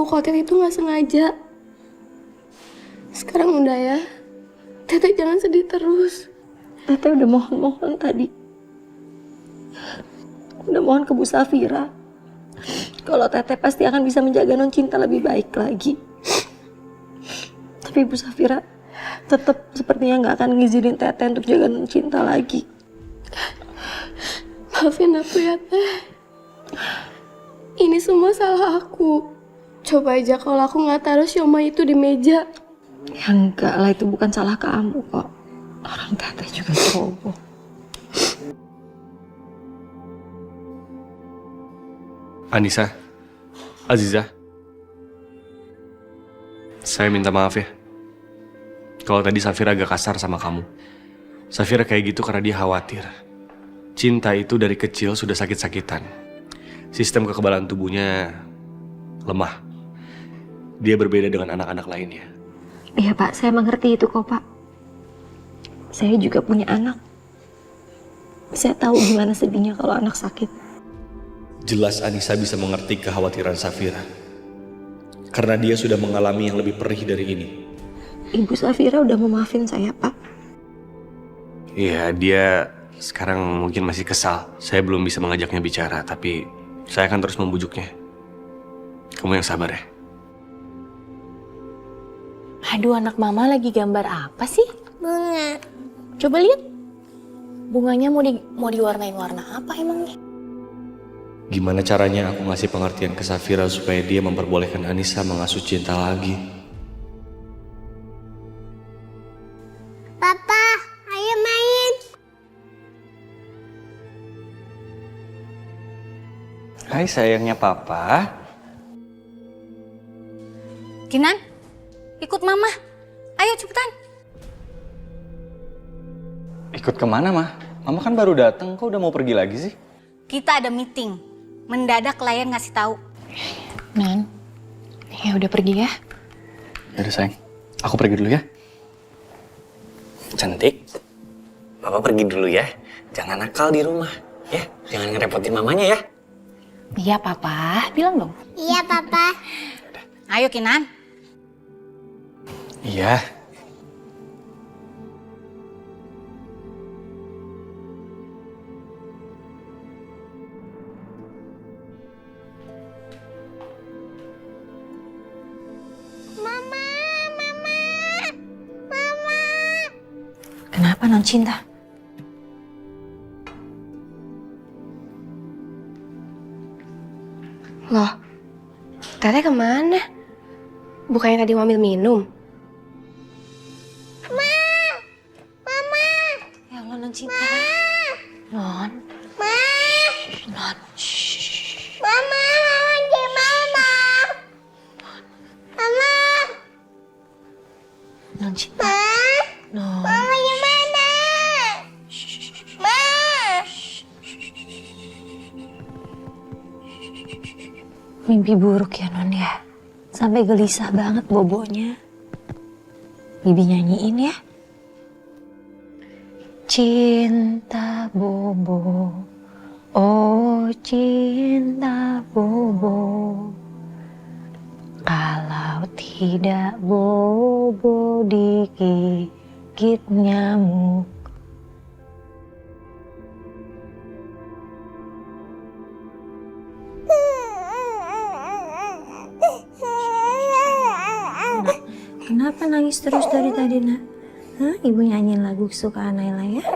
khawatir itu nggak sengaja. Sekarang udah ya. Teteh jangan sedih terus. Teteh udah mohon-mohon tadi. Udah mohon ke Bu Safira. Kalau Teteh pasti akan bisa menjaga non Cinta lebih baik lagi. Tapi Bu Safira tetap sepertinya nggak akan ngizinin Teteh untuk jaga non Cinta lagi. Maafin aku ya Teh. Ini semua salah aku. Coba aja kalau aku nggak taruh siomay itu di meja. Ya enggak lah, itu bukan salah kamu kok. Orang Teteh juga ceroboh. Anissa, Aziza, saya minta maaf ya. Kalau tadi Safira agak kasar sama kamu. Safira kayak gitu karena dia khawatir. Cinta itu dari kecil sudah sakit-sakitan. Sistem kekebalan tubuhnya lemah. Dia berbeda dengan anak-anak lainnya. Iya Pak, saya mengerti itu kok Pak. Saya juga punya anak. Saya tahu gimana sedihnya kalau anak sakit. Jelas Anissa bisa mengerti kekhawatiran Safira. Karena dia sudah mengalami yang lebih perih dari ini. Ibu Safira udah memaafin saya Pak. Iya, dia sekarang mungkin masih kesal. Saya belum bisa mengajaknya bicara, tapi saya akan terus membujuknya. Kamu yang sabar ya. Aduh, anak mama lagi gambar apa sih? Bunga. Coba lihat. Bunganya mau diwarnain warna apa emangnya? Gimana caranya aku ngasih pengertian ke Safira supaya dia memperbolehkan Anissa mengasuh Cinta lagi? Papa, ayo main. Hai sayangnya papa. Kinan, ikut mama. Ayo cepetan. Ikut kemana mah? Mama kan baru datang, kok udah mau pergi lagi sih? Kita ada meeting. Mendadak klien ngasih tahu. Nan, ya udah pergi ya. Yaudah sayang, aku pergi dulu ya. Cantik, Papa pergi dulu ya. Jangan nakal di rumah, ya. Jangan ngerepotin mamanya ya. Iya papa, bilang dong. Iya, Papa. Ayo Kinan. Iya. Kenapa non Cinta? Loh, Teteh kemana? Bukannya tadi mau ambil minum? Ya Allah non Cinta. Non. Non. Shh. Mama, gimana? Mama, Non Cinta. Non. Mama gimana? Ma. Mimpi buruk ya non ya. Sampai gelisah banget bobonya. Bibi nyanyiin ya. Cinta bobo, oh cinta bobo. Kalau tidak bobo digigit nyamuk. Kenapa nangis terus dari tadi nak? Hah? Ibu nyanyiin lagu kesukaan Naila ya?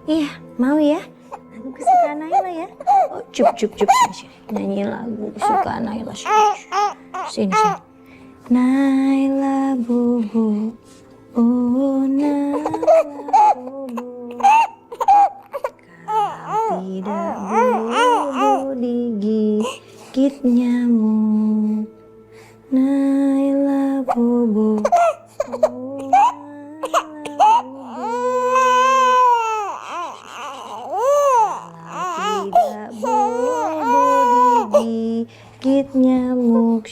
Iya, mau ya? Lagu kesukaan Naila ya? Oh, cup sini. Nyanyiin lagu kesukaan Naila. Sini. Naila bubu, oh Naila bubu. Kalau tidak bobo digigit nyamuk. Naila bobo, oh Naila bobo. Tidak bobo digigit nyamuk.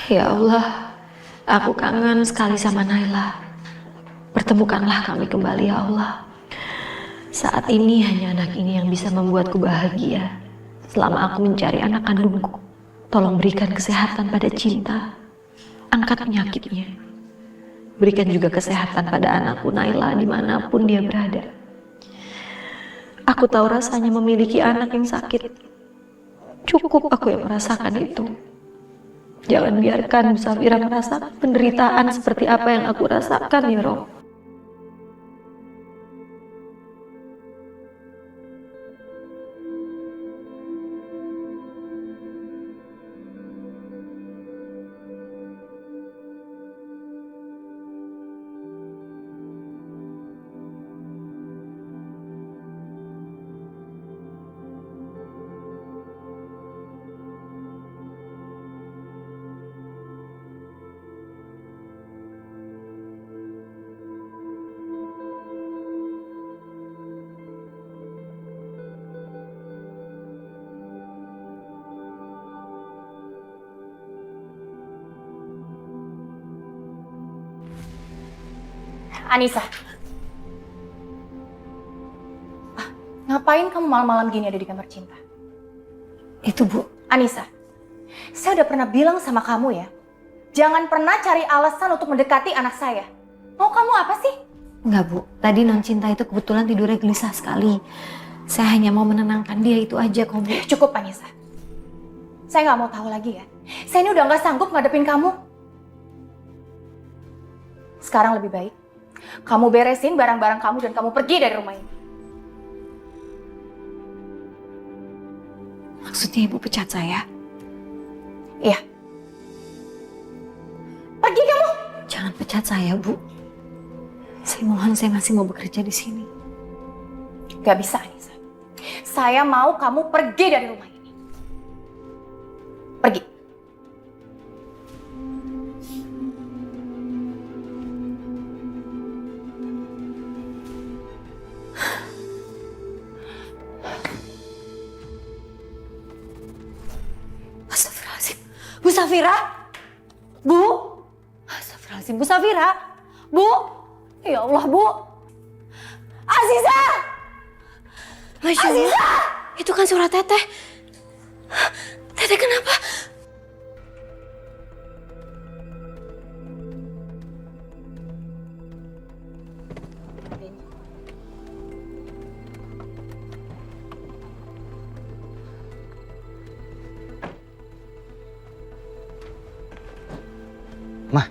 Ya Allah, aku kangen sekali sama Naila. Pertemukanlah kami kembali ya Allah. Saat ini hanya anak ini yang bisa membuatku bahagia. Selama aku mencari anak kandungku, tolong berikan kesehatan pada Cinta. Angkat penyakitnya. Berikan juga kesehatan pada anakku Naila dimanapun dia berada. Aku tahu rasanya memiliki anak yang sakit. Cukup aku yang merasakan itu. Jangan biarkan Bu Safira merasakan penderitaan seperti apa yang aku rasakan, ya Rob. Anissa. Ngapain kamu malam-malam gini ada di kamar Cinta? Itu Bu. Anissa, saya udah pernah bilang sama kamu ya, jangan pernah cari alasan untuk mendekati anak saya. Mau kamu apa sih? Enggak Bu, tadi non Cinta itu kebetulan tidurnya gelisah sekali. Saya hanya mau menenangkan dia, itu aja kok Bu. Cukup Anissa. Saya nggak mau tahu lagi ya. Saya ini udah nggak sanggup ngadepin kamu. Sekarang lebih baik kamu beresin barang-barang kamu dan kamu pergi dari rumah ini. Maksudnya Ibu pecat saya? Iya. Pergi kamu. Jangan pecat saya, Bu. Saya mohon, saya masih mau bekerja di sini. Gak bisa, Anissa. Saya mau kamu pergi dari rumah ini. Pergi. Astagfirullahaladzim. Bu Safira? Bu? Astagfirullahaladzim. Bu Safira? Bu? Ya Allah, Bu. Aziza! Masya Allah. Aziza! Itu kan suara Teteh. Teteh kenapa? Mah,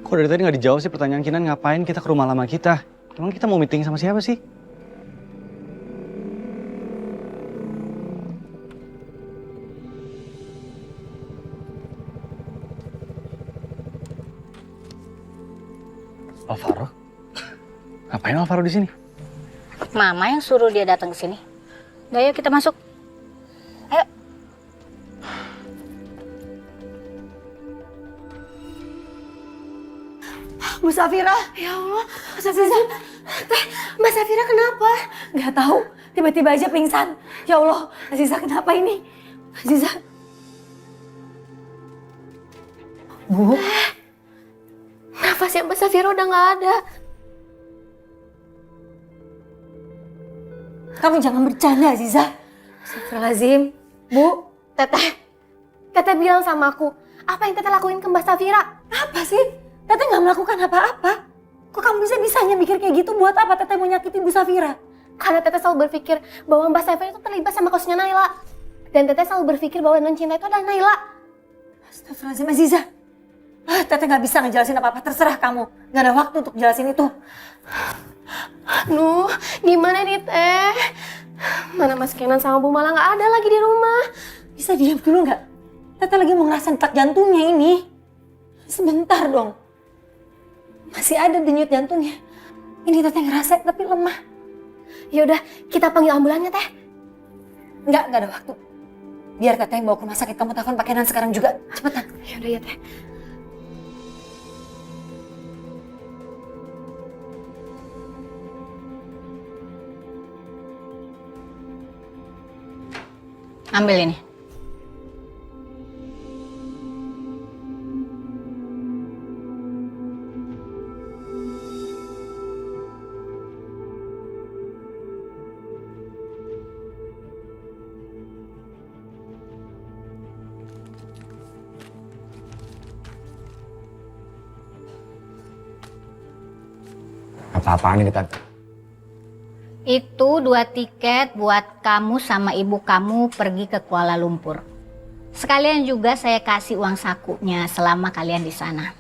kok dari tadi nggak dijawab sih pertanyaan Kinan, ngapain kita ke rumah lama kita? Emang kita mau meeting sama siapa sih? Alvaro? Ngapain Alvaro di sini? Mama yang suruh dia datang ke sini. Udah, yuk kita masuk. Ayo. Bu Safira, ya Allah, Bu Safira, Mbak Safira kenapa? Gak tahu, tiba-tiba aja pingsan. Ya Allah, Aziza kenapa ini? Aziza. Bu, Nafasnya Mbak Safira udah nggak ada. kamu jangan bercanda Aziza. Astagfirullahaladzim. Bu, Teteh bilang sama aku, apa yang Teteh lakuin ke Mbak Safira? apa sih? Teteh nggak melakukan apa-apa. Kok kamu bisa-bisanya mikir kayak gitu? Buat apa Teteh mau nyakitin Bu Safira? Karena Teteh selalu berpikir bahwa Mbak Safira itu terlibat sama kasusnya Naila. Dan Teteh selalu berpikir bahwa non Cinta itu adalah Naila. Astagfirullahaladzim Aziza. Teteh nggak bisa ngejelasin apa-apa, terserah kamu. Nggak ada waktu untuk jelasin itu. Aduh, gimana nih Teh? Mana Mas Kenan sama Bu Mala nggak ada lagi di rumah. Bisa diam dulu nggak? Teteh lagi mau ngerasain detak jantungnya ini. Sebentar dong. Masih ada denyut jantungnya. Ini Teteh ngerasain tapi lemah. Ya udah, kita panggil ambulannya Teh. Nggak ada waktu. Biar Teteh yang bawa ke rumah sakit, kamu telepon Pak Kenan sekarang juga. Cepetan. Ya udah ya Teh. Ambil ini. Apa-apaan ini Tante? Itu 2 tiket buat kamu sama ibu kamu pergi ke Kuala Lumpur. Sekalian juga saya kasih uang sakunya selama kalian di sana.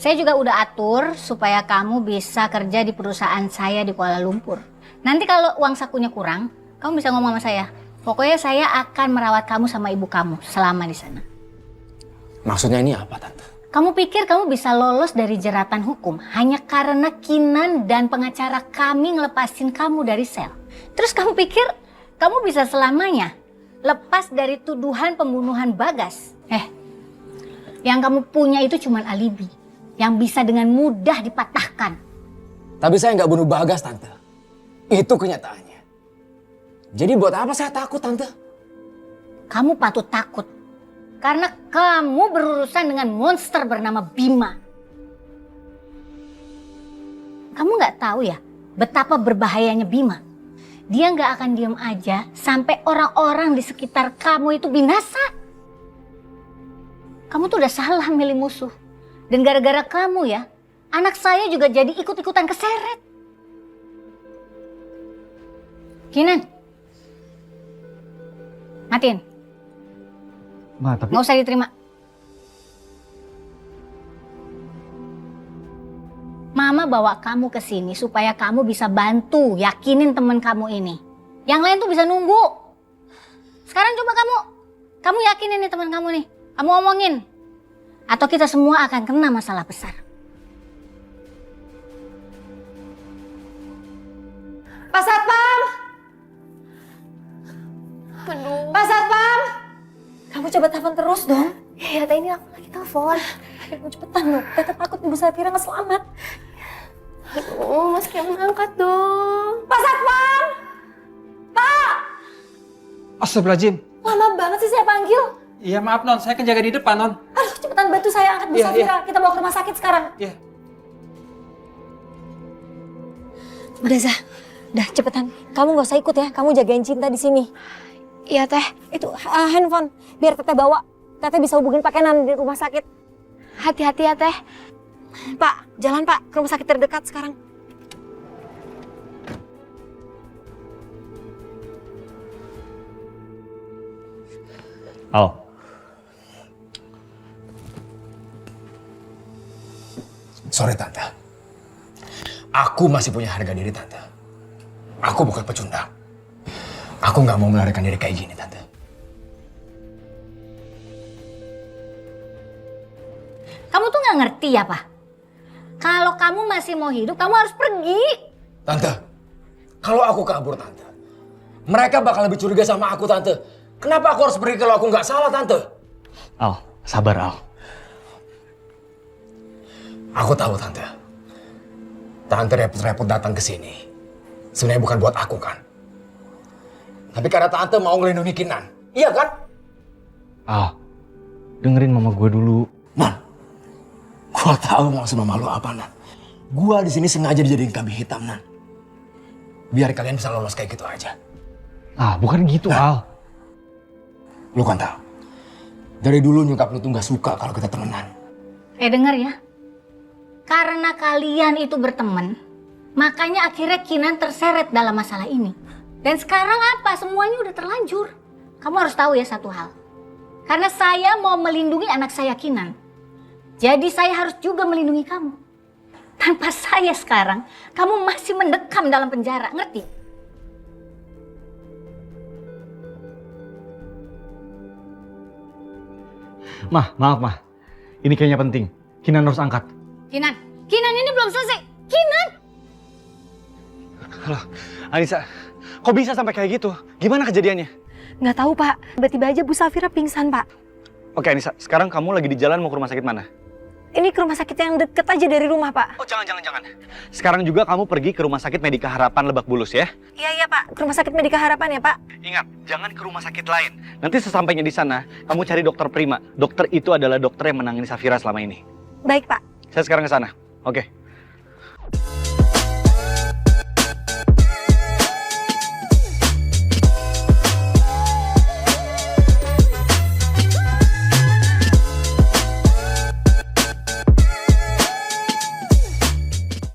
Saya juga udah atur supaya kamu bisa kerja di perusahaan saya di Kuala Lumpur. Nanti kalau uang sakunya kurang, kamu bisa ngomong sama saya. Pokoknya saya akan merawat kamu sama ibu kamu selama di sana. Maksudnya ini apa Tante? Kamu pikir kamu bisa lolos dari jeratan hukum hanya karena Kinan dan pengacara kami ngelepasin kamu dari sel? Terus kamu pikir kamu bisa selamanya lepas dari tuduhan pembunuhan Bagas? Yang kamu punya itu cuma alibi yang bisa dengan mudah dipatahkan. Tapi saya nggak bunuh Bagas Tante. Itu kenyataannya. Jadi buat apa saya takut Tante? Kamu patut takut. Karena kamu berurusan dengan monster bernama Bima. Kamu nggak tahu ya betapa berbahayanya Bima. Dia nggak akan diam aja sampai orang-orang di sekitar kamu itu binasa. Kamu tuh udah salah milih musuh. Dan gara-gara kamu ya, anak saya juga jadi ikut-ikutan keseret. Kinan, matiin. Ma, tapi... Nggak usah diterima. Mama bawa kamu ke sini supaya kamu bisa bantu yakinin teman kamu ini. Yang lain tuh bisa nunggu. Sekarang coba kamu yakinin nih teman kamu nih. Kamu omongin. Atau kita semua akan kena masalah besar. Pak Satpam! Aduh. Pak Satpam! Kamu coba telepon terus dong. Ya, Teh, ini aku lagi telepon. Ayo cepetan dong. Tete takut Ibu Safira nggak selamat. Aduh, Mas Kemen angkat dong. Pak Satpam! Pak! Astagfirullahaladzim. Lama banget sih saya panggil. Iya maaf non, saya kan jaga di depan non. Aduh, cepetan bantu saya angkat Bu Iya, Safira. Kita bawa ke rumah sakit sekarang. Iya. Udah Zah, udah cepetan. Kamu nggak usah ikut ya, kamu jagain Cinta di sini. Iya, Teh. Itu handphone, biar Teteh bawa. Teteh bisa hubungin Pak Kenan di rumah sakit. Hati-hati ya, Teh. Pak, jalan Pak, ke rumah sakit terdekat sekarang. Al. Sorry Tante. Aku masih punya harga diri Tante. Aku bukan pecundang. Aku nggak mau melarikan diri kayak gini Tante. Kamu tuh nggak ngerti ya, Pak? Kalau kamu masih mau hidup, kamu harus pergi. Tante, kalau aku kabur Tante, mereka bakal lebih curiga sama aku Tante. Kenapa aku harus pergi kalau aku nggak salah Tante? Al, sabar Al. Aku tahu Tante. Tante repot-repot datang ke sini. Sebenarnya bukan buat aku kan. Tapi karena Tante mau ngelindungi Kinan. Iya kan? Al, dengerin mama gue dulu. Nan, gua tahu maksud mama lu apa Nan. Gua di sini sengaja dijadiin kambing hitam Nan. Biar kalian bisa lolos kayak gitu aja. Ah, bukan gitu Al. Lu kan tahu. Dari dulu nyokap lu tuh gak suka kalau kita temenan. Denger ya. Karena kalian itu berteman, makanya akhirnya Kinan terseret dalam masalah ini. Dan sekarang apa? Semuanya udah terlanjur. Kamu harus tahu ya satu hal. Karena saya mau melindungi anak saya Kinan. Jadi saya harus juga melindungi kamu. Tanpa saya sekarang, kamu masih mendekam dalam penjara, ngerti? Mah, maaf mah. Ini kayaknya penting. Kinan harus angkat. Kinan ini belum selesai. Kinan! Halo, Anissa. Kok bisa sampai kayak gitu? Gimana kejadiannya? Nggak tahu Pak, tiba-tiba aja Bu Safira pingsan Pak. Oke Anissa, sekarang kamu lagi di jalan mau ke rumah sakit mana? Ini ke rumah sakit yang deket aja dari rumah Pak. Oh jangan. Sekarang juga kamu pergi ke rumah sakit Medika Harapan Lebak Bulus ya. Iya Pak, ke rumah sakit Medika Harapan ya Pak. Ingat, jangan ke rumah sakit lain. Nanti sesampainya di sana, kamu cari dokter Prima. Dokter itu adalah dokter yang menangani Safira selama ini. Baik Pak. Saya sekarang ke sana. Oke.